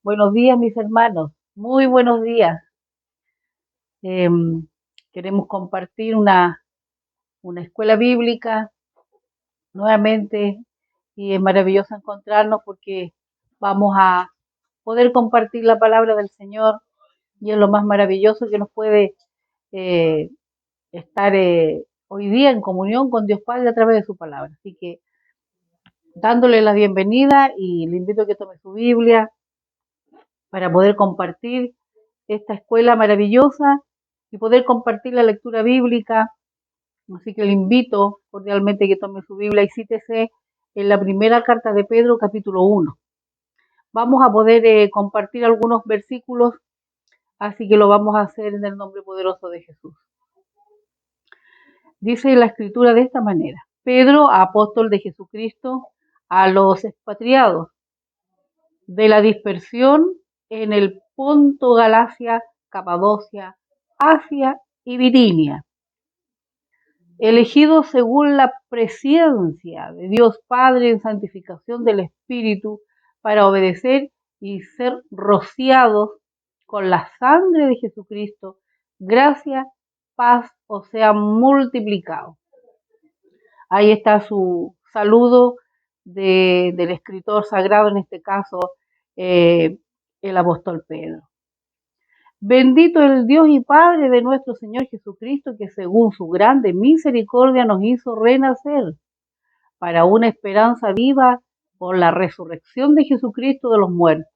Buenos días, mis hermanos. Muy buenos días. Em, Queremos compartir una escuela bíblica nuevamente y es maravilloso encontrarnos porque vamos a poder compartir la palabra del Señor y es lo más maravilloso que nos puede eh, estar hoy día en comunión con Dios Padre a través de su palabra. Así que dándole la bienvenida y le invito a que tome su Biblia para poder compartir esta escuela maravillosa y poder compartir la lectura bíblica. Así que le invito cordialmente que tome su Biblia y cítese en la primera carta de Pedro, capítulo 1. Vamos a poder compartir algunos versículos, así que lo vamos a hacer en el nombre poderoso de Jesús. Dice la escritura de esta manera: Pedro, apóstol de Jesucristo, a los expatriados de la dispersión en el Ponto, Galacia, Capadocia, Asia y Bitinia, elegidos según la presciencia de Dios Padre en santificación del Espíritu, para obedecer y ser rociados con la sangre de Jesucristo, gracia, paz os sea multiplicado. Ahí está su saludo del escritor sagrado, en este caso eh, el apóstol Pedro. Bendito el Dios y Padre de nuestro Señor Jesucristo, que según su grande misericordia nos hizo renacer para una esperanza viva por la resurrección de Jesucristo de los muertos,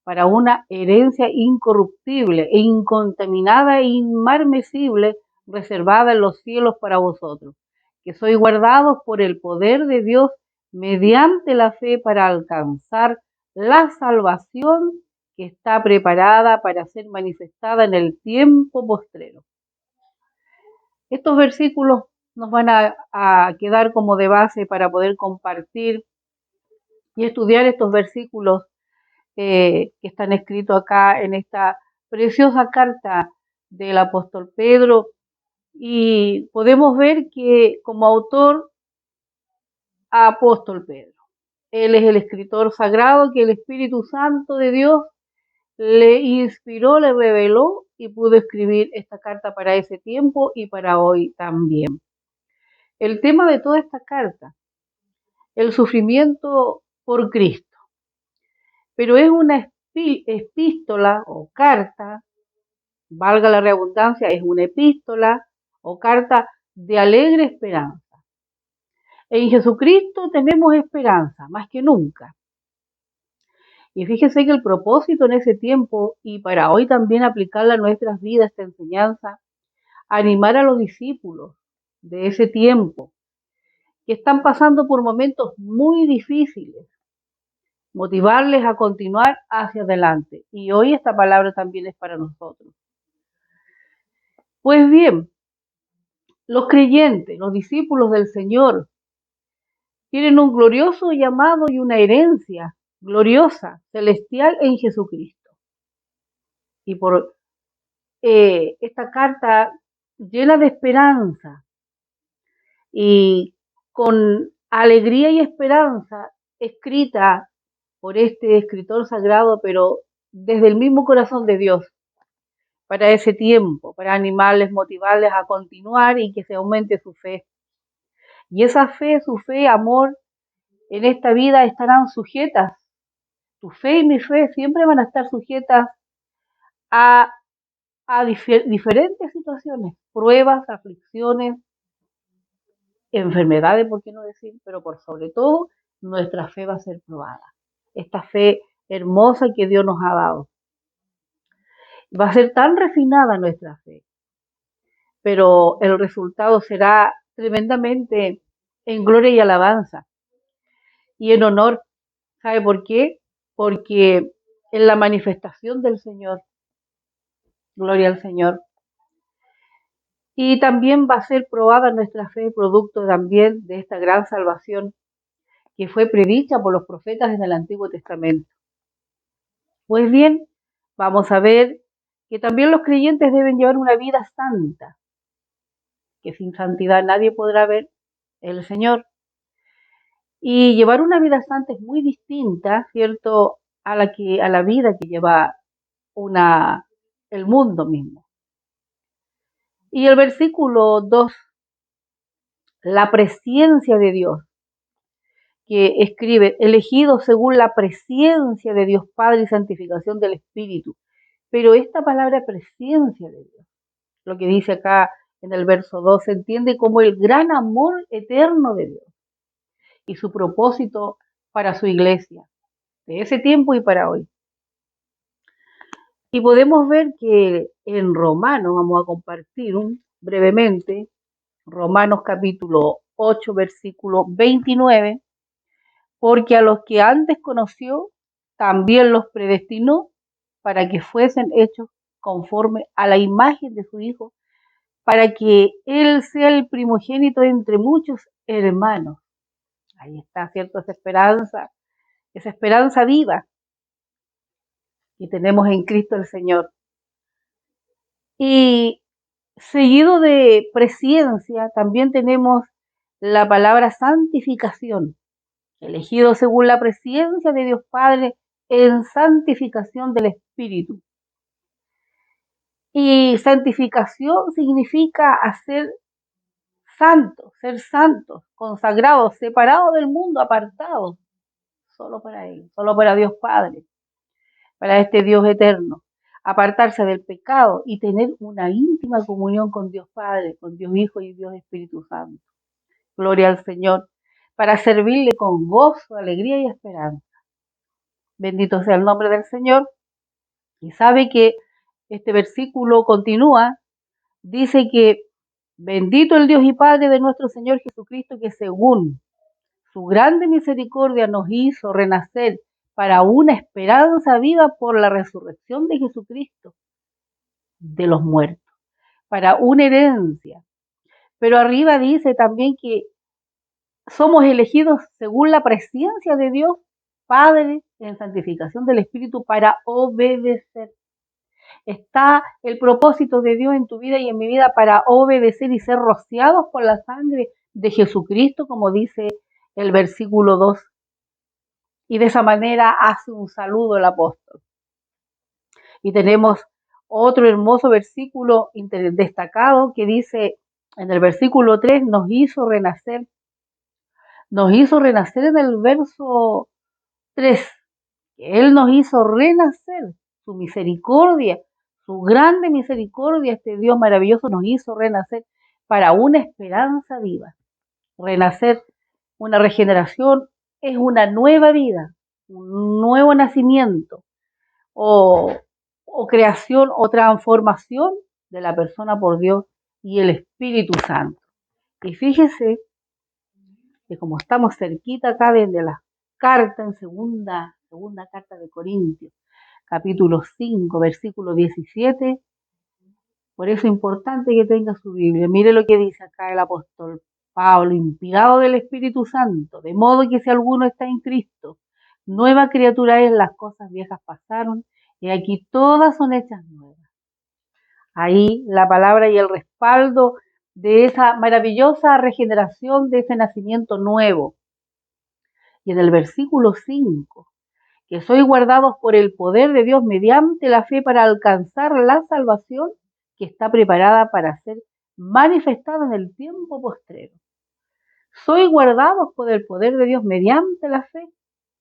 para una herencia incorruptible e incontaminada e inmarcesible, reservada en los cielos para vosotros, que sois guardados por el poder de Dios mediante la fe para alcanzar la salvación que está preparada para ser manifestada en el tiempo postrero. Estos versículos nos van a quedar como de base para poder compartir y estudiar estos versículos que están escritos acá en esta preciosa carta del apóstol Pedro, y podemos ver que como autor apóstol Pedro. Él es el escritor sagrado que el Espíritu Santo de Dios le inspiró, le reveló y pudo escribir esta carta para ese tiempo y para hoy también. El tema de toda esta carta, el sufrimiento por Cristo, pero es una epístola o carta, valga la redundancia, es una epístola o carta de alegre esperanza. En Jesucristo tenemos esperanza, más que nunca. Y fíjese que el propósito en ese tiempo, y para hoy también aplicarla a nuestras vidas, esta enseñanza, animar a los discípulos de ese tiempo, que están pasando por momentos muy difíciles, motivarles a continuar hacia adelante. Y hoy esta palabra también es para nosotros. Pues bien, los creyentes, los discípulos del Señor, tienen un glorioso llamado y una herencia gloriosa, celestial en Jesucristo. Y por esta carta llena de esperanza y con alegría y esperanza, escrita por este escritor sagrado, pero desde el mismo corazón de Dios, para ese tiempo, para animarles, motivarles a continuar y que se aumente su fe. Y esa fe, su fe, amor, en esta vida estarán sujetas, tu fe y mi fe siempre van a estar sujetas a, diferentes situaciones, pruebas, aflicciones, enfermedades, por qué no decir, pero por sobre todo, nuestra fe va a ser probada. Esta fe hermosa que Dios nos ha dado. Va a ser tan refinada nuestra fe, pero el resultado será tremendamente en gloria y alabanza y en honor. ¿Sabe por qué? Porque en la manifestación del Señor, gloria al Señor, y también va a ser probada nuestra fe, producto también de esta gran salvación que fue predicha por los profetas en el Antiguo Testamento. Pues bien, vamos a ver que también los creyentes deben llevar una vida santa, que sin santidad nadie podrá ver el Señor. Y llevar una vida santa es muy distinta, ¿cierto?, a la vida que lleva el mundo mismo. Y el versículo 2, la presencia de Dios, que escribe, elegido según la presencia de Dios Padre y santificación del Espíritu. Pero esta palabra presencia de Dios, lo que dice acá en el verso 2, se entiende como el gran amor eterno de Dios y su propósito para su iglesia, de ese tiempo y para hoy. Y podemos ver que en Romanos, vamos a compartir brevemente, Romanos capítulo 8, versículo 29, porque a los que antes conoció, también los predestinó para que fuesen hechos conforme a la imagen de su Hijo, para que Él sea el primogénito entre muchos hermanos. Ahí está, ¿cierto? Esa esperanza viva que tenemos en Cristo el Señor. Y seguido de presencia, también tenemos la palabra santificación, elegido según la presencia de Dios Padre en santificación del Espíritu. Y santificación significa hacer santos, ser santos, consagrados, separados del mundo, apartados, solo para Él, solo para Dios Padre, para este Dios eterno. Apartarse del pecado y tener una íntima comunión con Dios Padre, con Dios Hijo y Dios Espíritu Santo. Gloria al Señor, para servirle con gozo, alegría y esperanza. Bendito sea el nombre del Señor. Y sabe que este versículo continúa, dice que bendito el Dios y Padre de nuestro Señor Jesucristo, que según su grande misericordia nos hizo renacer para una esperanza viva por la resurrección de Jesucristo de los muertos, para una herencia. Pero arriba dice también que somos elegidos según la presencia de Dios Padre en santificación del Espíritu para obedecer. Está el propósito de Dios en tu vida y en mi vida para obedecer y ser rociados por la sangre de Jesucristo, como dice el versículo 2. Y de esa manera hace un saludo el apóstol. Y tenemos otro hermoso versículo destacado que dice en el versículo 3, nos hizo renacer en el verso 3, que Él nos hizo renacer, su misericordia, su grande misericordia, este Dios maravilloso nos hizo renacer para una esperanza viva. Renacer, una regeneración, es una nueva vida, un nuevo nacimiento o creación o transformación de la persona por Dios y el Espíritu Santo. Y fíjese que como estamos cerquita acá desde la carta en segunda carta de Corintios, capítulo 5, versículo 17, por eso es importante que tenga su Biblia. Mire lo que dice acá el apóstol Pablo, inspirado del Espíritu Santo, de modo que si alguno está en Cristo, nueva criatura es, las cosas viejas pasaron, y aquí todas son hechas nuevas. Ahí la palabra y el respaldo de esa maravillosa regeneración, de ese nacimiento nuevo. Y en el versículo 5, que sois guardados por el poder de Dios mediante la fe para alcanzar la salvación que está preparada para ser manifestada en el tiempo postrero. Sois guardados por el poder de Dios mediante la fe.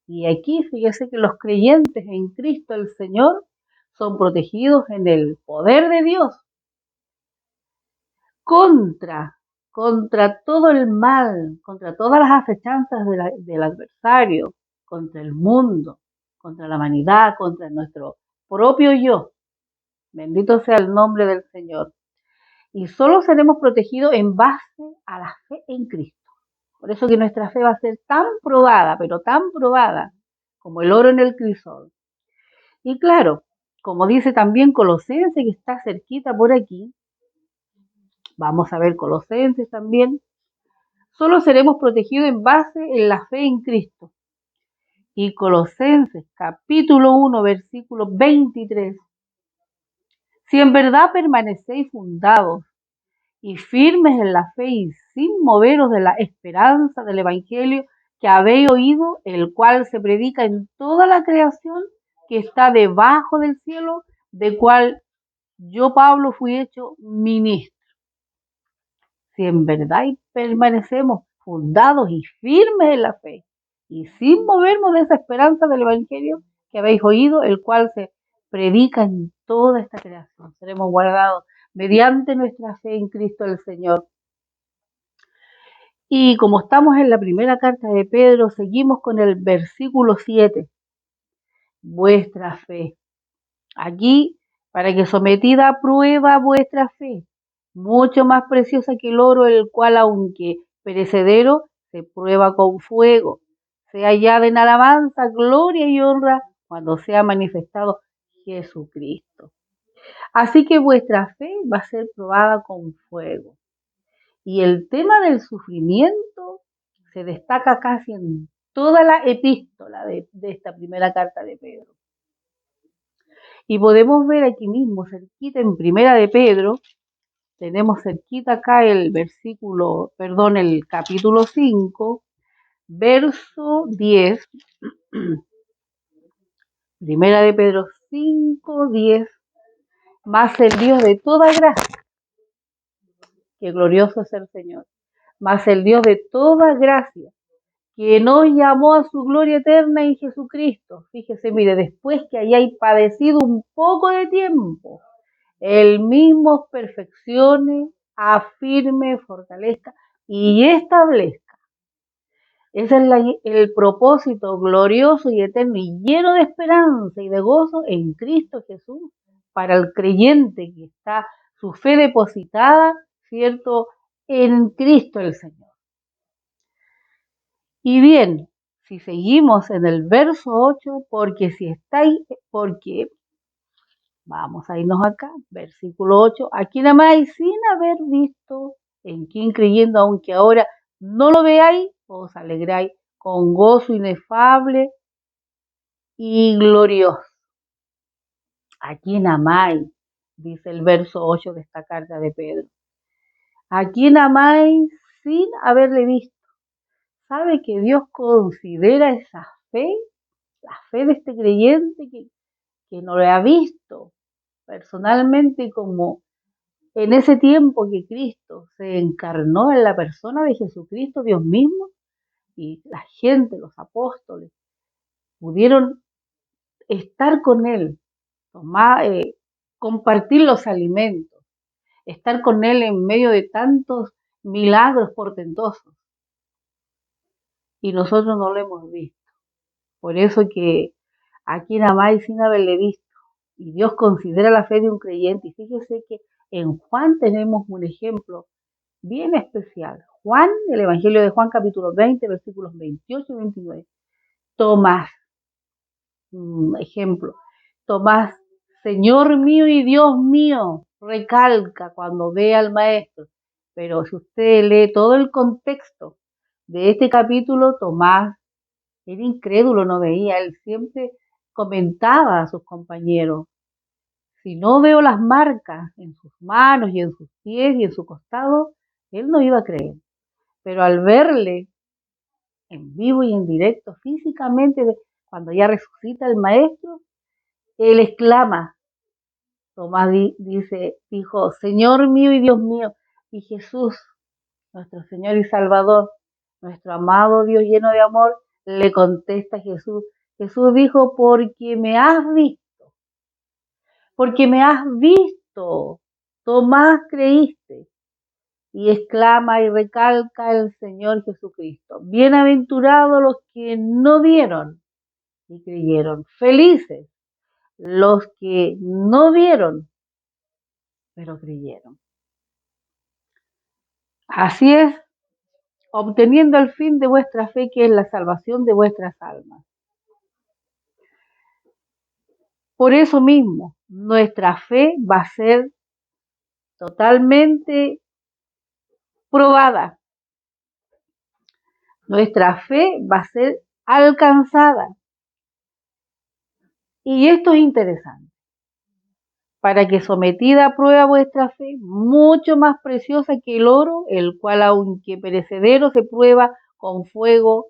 Y aquí fíjese que los creyentes en Cristo el Señor son protegidos en el poder de Dios contra todo el mal, contra todas las acechanzas del adversario, contra el mundo, contra la humanidad, contra nuestro propio yo. Bendito sea el nombre del Señor. Y solo seremos protegidos en base a la fe en Cristo. Por eso que nuestra fe va a ser tan probada, pero tan probada, como el oro en el crisol. Y claro, como dice también Colosenses, que está cerquita por aquí, vamos a ver Colosenses también, solo seremos protegidos en base en la fe en Cristo. Y Colosenses capítulo 1, versículo 23. Si en verdad permanecéis fundados y firmes en la fe y sin moveros de la esperanza del Evangelio que habéis oído, el cual se predica en toda la creación que está debajo del cielo, de cual yo, Pablo, fui hecho ministro. Si en verdad permanecemos fundados y firmes en la fe, y sin movernos de esa esperanza del Evangelio que habéis oído, el cual se predica en toda esta creación, seremos guardados mediante nuestra fe en Cristo el Señor. Y como estamos en la primera carta de Pedro, seguimos con el versículo 7. Vuestra fe. Aquí, para que sometida a prueba vuestra fe, mucho más preciosa que el oro, el cual, aunque perecedero, se prueba con fuego, sea hallada en alabanza, gloria y honra cuando sea manifestado Jesucristo. Así que vuestra fe va a ser probada con fuego. Y el tema del sufrimiento se destaca casi en toda la epístola de esta primera carta de Pedro. Y podemos ver aquí mismo, cerquita en primera de Pedro, tenemos cerquita acá el capítulo 5, verso 10, primera de Pedro 5, 10, más el Dios de toda gracia, que glorioso es el Señor, más el Dios de toda gracia, que nos llamó a su gloria eterna en Jesucristo. Fíjese, mire, después que hayáis padecido un poco de tiempo, Él mismo os perfeccione, afirme, fortalezca y establezca. Ese es el propósito glorioso y eterno y lleno de esperanza y de gozo en Cristo Jesús para el creyente que está su fe depositada, ¿cierto?, en Cristo el Señor. Y bien, si seguimos en el verso 8, vamos a irnos acá, versículo 8, aquí nada más sin haber visto, en quien creyendo, aunque ahora no lo veáis, os alegráis con gozo inefable y glorioso. ¿A quién amáis? Dice el verso 8 de esta carta de Pedro. ¿A quién amáis sin haberle visto? ¿Sabe que Dios considera esa fe, la fe de este creyente que no lo ha visto personalmente, como en ese tiempo que Cristo se encarnó en la persona de Jesucristo, Dios mismo, y la gente, los apóstoles, pudieron estar con Él, compartir los alimentos, estar con Él en medio de tantos milagros portentosos. Y nosotros no lo hemos visto. Por eso que aquí nada más y sin haberle visto. Y Dios considera la fe de un creyente. Y fíjese que en Juan tenemos un ejemplo bien especial. Juan, el Evangelio de Juan, capítulo 20, versículos 28 y 29. Tomás, ejemplo. Tomás, Señor mío y Dios mío, recalca cuando ve al Maestro. Pero si usted lee todo el contexto de este capítulo, Tomás era incrédulo, no veía. Él siempre comentaba a sus compañeros: si no veo las marcas en sus manos y en sus pies y en su costado, él no iba a creer. Pero al verle en vivo y en directo, físicamente, cuando ya resucita el Maestro, él exclama. Tomás dijo, Señor mío y Dios mío. Y Jesús, nuestro Señor y Salvador, nuestro amado Dios lleno de amor, le contesta a Jesús. Jesús dijo, porque me has visto, Tomás creíste. Y exclama y recalca el Señor Jesucristo. Bienaventurados los que no vieron y creyeron. Felices los que no vieron, pero creyeron. Así es, obteniendo el fin de vuestra fe, que es la salvación de vuestras almas. Por eso mismo, nuestra fe va a ser totalmente probada. Nuestra fe va a ser alcanzada. Y esto es interesante. Para que sometida a prueba vuestra fe, mucho más preciosa que el oro, el cual aunque perecedero se prueba con fuego,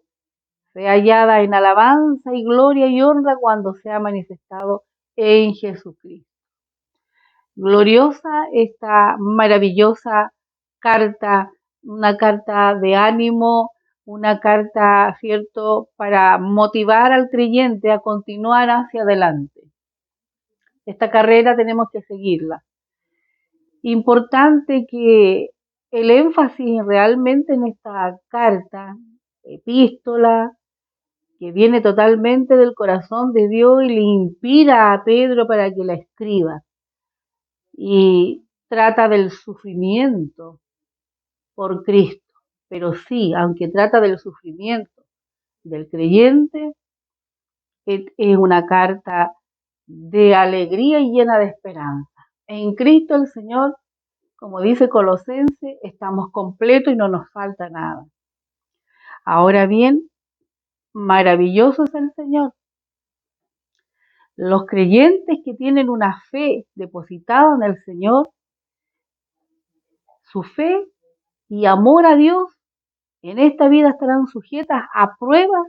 sea hallada en alabanza y gloria y honra cuando sea manifestado en Jesucristo. Gloriosa esta maravillosa carta, una carta de ánimo, una carta, ¿cierto?, para motivar al creyente a continuar hacia adelante. Esta carrera tenemos que seguirla. Importante que el énfasis realmente en esta carta, epístola, que viene totalmente del corazón de Dios y le inspira a Pedro para que la escriba. Y trata del sufrimiento por Cristo, pero sí, aunque trata del sufrimiento del creyente, es una carta de alegría y llena de esperanza. En Cristo el Señor, como dice Colosenses, estamos completos y no nos falta nada. Ahora bien, maravilloso es el Señor. Los creyentes que tienen una fe depositada en el Señor, su fe y amor a Dios, en esta vida estarán sujetas a pruebas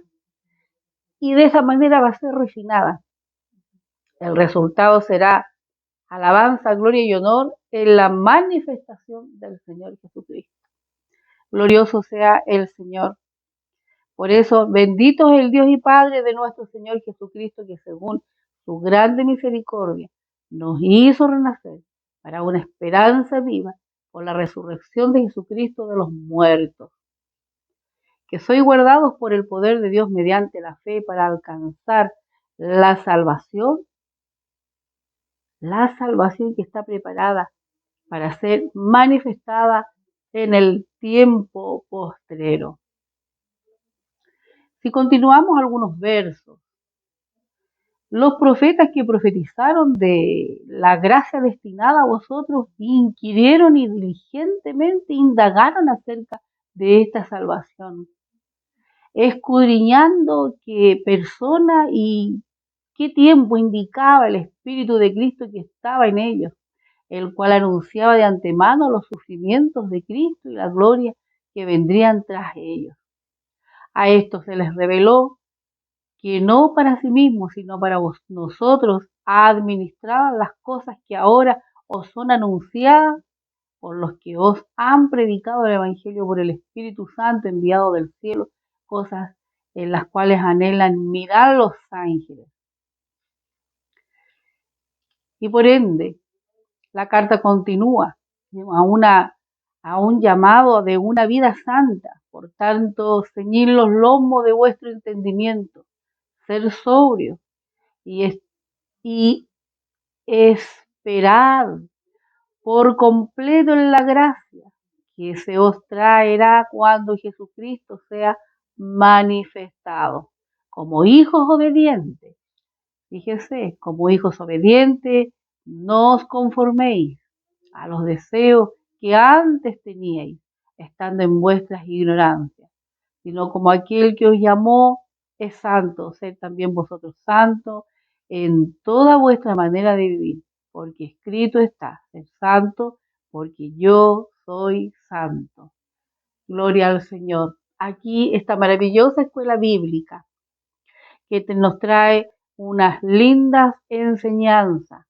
y de esa manera va a ser refinada. El resultado será alabanza, gloria y honor en la manifestación del Señor Jesucristo. Glorioso sea el Señor. Por eso, bendito es el Dios y Padre de nuestro Señor Jesucristo, que según su grande misericordia nos hizo renacer para una esperanza viva por la resurrección de Jesucristo de los muertos, que sois guardados por el poder de Dios mediante la fe para alcanzar la salvación que está preparada para ser manifestada en el tiempo postrero. Si continuamos algunos versos, los profetas que profetizaron de la gracia destinada a vosotros inquirieron y diligentemente indagaron acerca de esta salvación, escudriñando qué persona y qué tiempo indicaba el Espíritu de Cristo que estaba en ellos, el cual anunciaba de antemano los sufrimientos de Cristo y la gloria que vendrían tras ellos. A esto se les reveló que no para sí mismos, sino para nosotros administraban las cosas que ahora os son anunciadas por los que os han predicado el Evangelio por el Espíritu Santo enviado del cielo, cosas en las cuales anhelan mirar los ángeles. Y por ende, la carta continúa a un llamado de una vida santa. Por tanto, ceñid los lomos de vuestro entendimiento, ser sobrio y esperad por completo en la gracia que se os traerá cuando Jesucristo sea manifestado. Como hijos obedientes, fíjese, como hijos obedientes, no os conforméis a los deseos que antes teníais, estando en vuestras ignorancias, sino como aquel que os llamó es santo, sed también vosotros santos en toda vuestra manera de vivir, porque escrito está, sed santo, porque yo soy santo. Gloria al Señor. Aquí esta maravillosa escuela bíblica que nos trae unas lindas enseñanzas.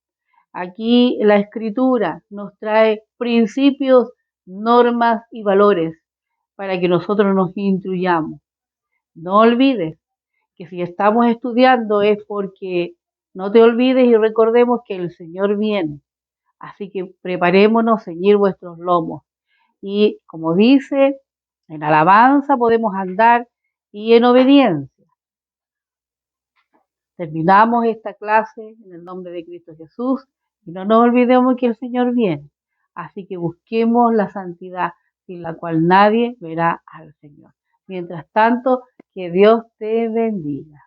Aquí la Escritura nos trae principios, normas y valores para que nosotros nos instruyamos. No olvides que si estamos estudiando es porque no te olvides y recordemos que el Señor viene. Así que preparémonos, ceñir vuestros lomos. Y como dice, en alabanza podemos andar y en obediencia. Terminamos esta clase en el nombre de Cristo Jesús y no nos olvidemos que el Señor viene. Así que busquemos la santidad sin la cual nadie verá al Señor. Mientras tanto, que Dios te bendiga.